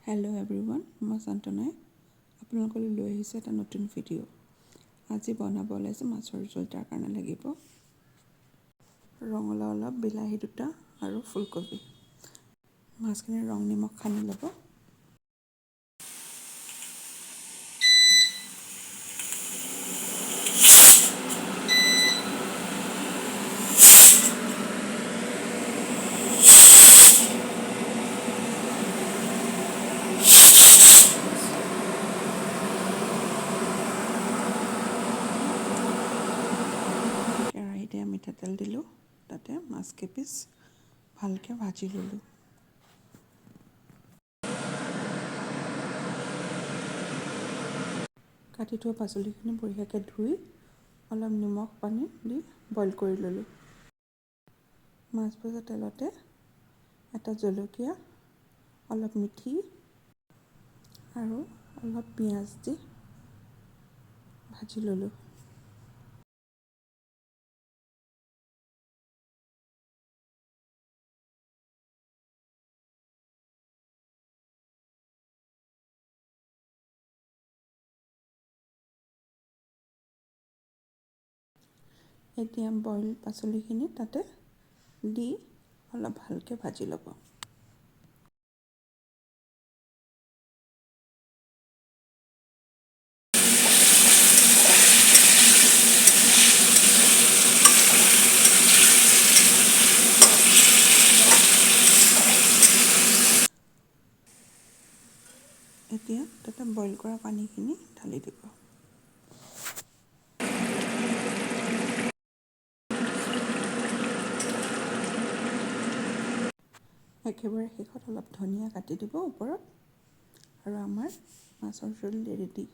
Hello' everyone, মই শান্তনাই আপোনালোকলৈ লৈ আহিছোঁ এটা নতুন ভিডিঅ'। আজি বনাব ওলাইছোঁ মাছৰ জোল। তাৰ কাৰণে লাগিব ৰঙালাও অলপ, বিলাহী দুটা আৰু ফুলকবি। মাছখিনি ৰং নিমখ সানি ল'ব। কেৰাহীতে মিঠাতেল দিলোঁ, তাতে মাছকেইপিচ ভালকৈ ভাজি ল'লোঁ। কাটি থোৱা পাচলিখিনি বঢ়িয়াকৈ ধুই অলপ নিমখ পানী দি বইল কৰি ল'লোঁ। মাছ ভজা তেলতে এটা জলকীয়া, অলপ মেথি আৰু অলপ পিঁয়াজ দি ভাজি ল'লোঁ। এতিয়া বইল পাচলিখিনি তাতে দি অলপ ভালকৈ ভাজি ল'ব। এতিয়া তাতে বইল কৰা পানীখিনি ঢালি দিব। একেবাৰে শেষত অলপ ধনিয়া কাটি দিব ওপৰত, আৰু আমাৰ মাছৰ জোল ৰেডি।